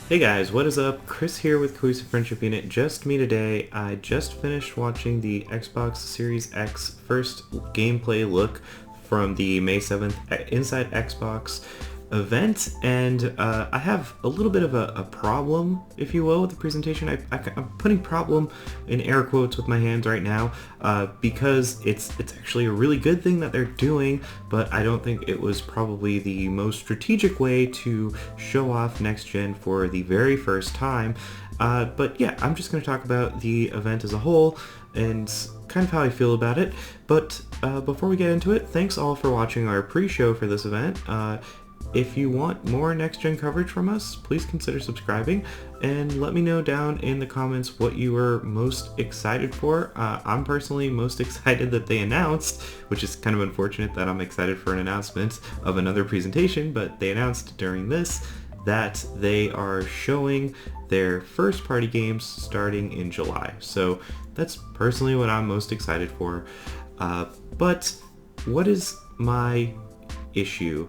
Hey guys, what is up? Chris here with Cohesive Friendship Unit. Just me today. I just finished watching the Xbox Series X first gameplay look from the May 7th Inside Xbox event, and I have a little bit of a problem, if you will, with the presentation. I'm putting problem in air quotes with my hands right now because it's actually a really good thing that they're doing, but I don't think it was probably the most strategic way to show off next gen for the very first time. But yeah, I'm just going to talk about the event as a whole and kind of how I feel about it. But before we get into it, thanks all for watching our pre-show for this event. If you want more next-gen coverage from us, please consider subscribing and let me know down in the comments what you were most excited for. I'm personally most excited that they announced, which is kind of unfortunate that I'm excited for an announcement of another presentation, but they announced during this that they are showing their first-party games starting in July. So that's personally what I'm most excited for. But what is my issue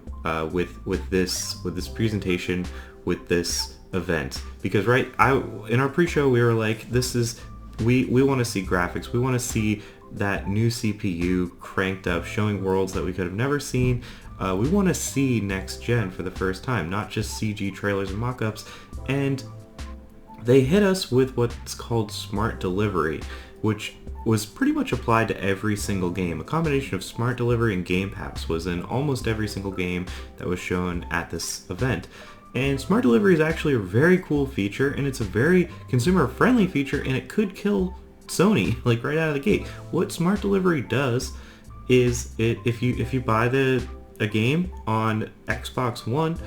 with this presentation, with this event? Because in our pre-show we were like, we want to see graphics, we want to see that new CPU cranked up, showing worlds that we could have never seen. We want to see next gen for the first time, not just CG trailers and mock-ups. And they hit us with what's called smart delivery, which was pretty much applied to every single game. A combination of smart delivery and Game Pass was in almost every single game that was shown at this event. And smart delivery is actually a very cool feature, and it's a very consumer-friendly feature, and it could kill Sony like right out of the gate. What smart delivery does is if you buy a game on Xbox One,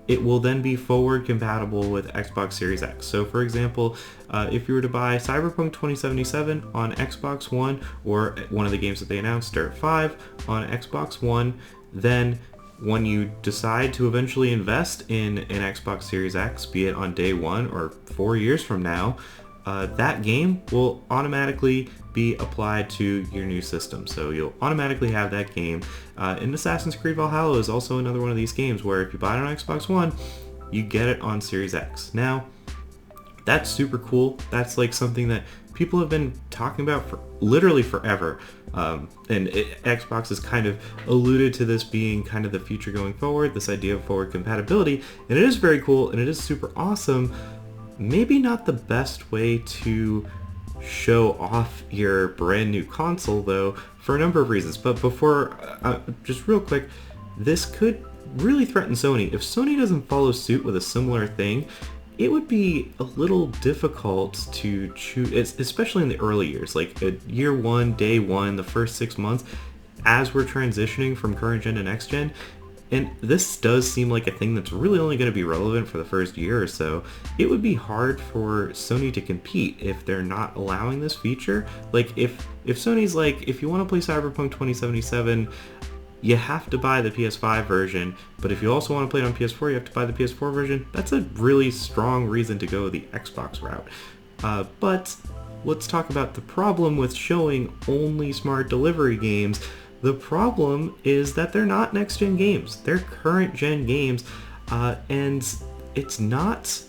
it will then be forward compatible with Xbox Series X. So for example, if you were to buy Cyberpunk 2077 on Xbox One, or one of the games that they announced, Dirt 5, on Xbox One, then when you decide to eventually invest in an Xbox Series X, be it on day one or 4 years from now, that game will automatically be applied to your new system. So you'll automatically have that game. And Assassin's Creed Valhalla is also another one of these games where if you buy it on Xbox One, you get it on Series X. Now, that's super cool. That's like something that people have been talking about for literally forever. Xbox has kind of alluded to this being kind of the future going forward, this idea of forward compatibility. And it is very cool, and it is super awesome. Maybe not the best way to show off your brand new console, though, for a number of reasons. But before, just real quick, this could really threaten Sony. If Sony doesn't follow suit with a similar thing, it would be a little difficult to choose, especially in the early years, like year one, day one, the first 6 months, as we're transitioning from current gen to next gen. And this does seem like a thing that's really only going to be relevant for the first year or so. It would be hard for Sony to compete if they're not allowing this feature. Like if Sony's like, if you want to play Cyberpunk 2077, you have to buy the PS5 version, but if you also want to play it on PS4, you have to buy the PS4 version. That's a really strong reason to go the Xbox route. But let's talk about the problem with showing only smart delivery games. The problem is that they're not next-gen games. They're current-gen games, and it's not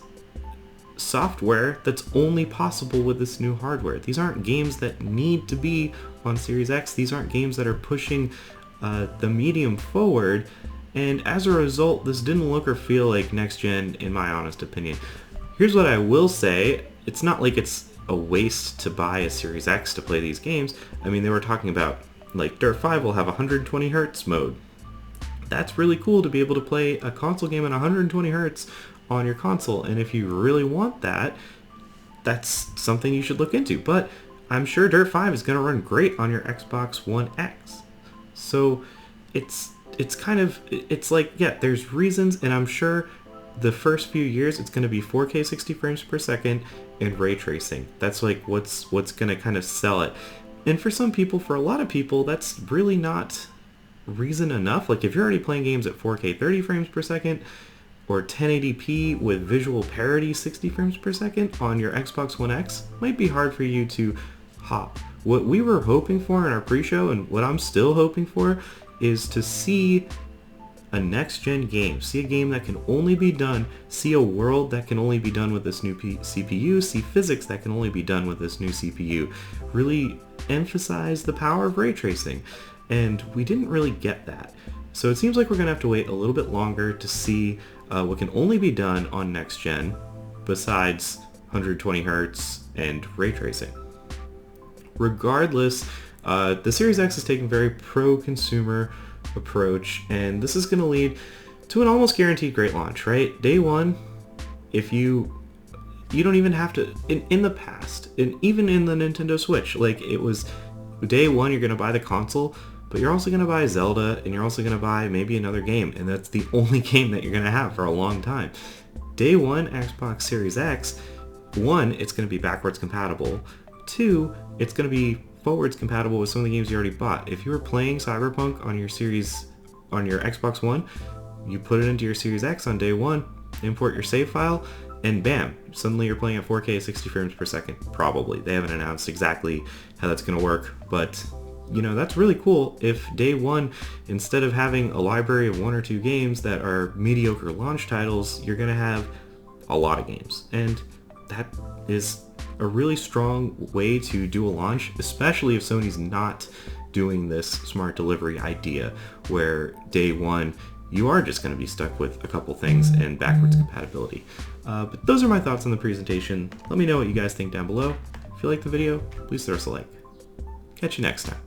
software that's only possible with this new hardware. These aren't games that need to be on Series X. These aren't games that are pushing the medium forward, and as a result, this didn't look or feel like next-gen, in my honest opinion. Here's what I will say. It's not like it's a waste to buy a Series X to play these games. I mean, they were talking about like Dirt 5 will have 120 Hz mode. That's really cool to be able to play a console game at 120 Hz on your console, and if you really want that, that's something you should look into. But I'm sure Dirt 5 is going to run great on your Xbox One X. So it's like, yeah, there's reasons, and I'm sure the first few years it's going to be 4K 60 frames per second and ray tracing. That's like what's going to kind of sell it. And for some people, for a lot of people, that's really not reason enough. Like if you're already playing games at 4K 30 frames per second or 1080p with visual parity 60 frames per second on your Xbox One X, it might be hard for you to hop. What we were hoping for in our pre-show, and what I'm still hoping for, is to see a next-gen game, see a game that can only be done, see a world that can only be done with this new CPU, see physics that can only be done with this new CPU, really emphasize the power of ray tracing. And we didn't really get that. So it seems like we're going to have to wait a little bit longer to see what can only be done on next-gen besides 120 Hz and ray tracing. Regardless, the Series X is taking a very pro-consumer approach, and this is going to lead to an almost guaranteed great launch, right? Day one, if you don't even have to, in the past, and even in the Nintendo Switch, like it was day one, you're going to buy the console, but you're also going to buy Zelda, and you're also going to buy maybe another game, and that's the only game that you're going to have for a long time. Day one, Xbox Series X, one, it's going to be backwards compatible. Two, it's going to be forwards compatible with some of the games you already bought. If you were playing Cyberpunk on your Xbox One, you put it into your Series X on day one, import your save file, and bam, suddenly you're playing at 4K 60 frames per second. Probably. They haven't announced exactly how that's going to work, but you know, that's really cool if day one, instead of having a library of 1 or 2 games that are mediocre launch titles, you're going to have a lot of games. And that is a really strong way to do a launch, especially if Sony's not doing this smart delivery idea where day one you are just going to be stuck with a couple things and backwards compatibility. But those are my thoughts on the presentation. Let me know what you guys think down below. If you like the video, please throw us a like. Catch you next time.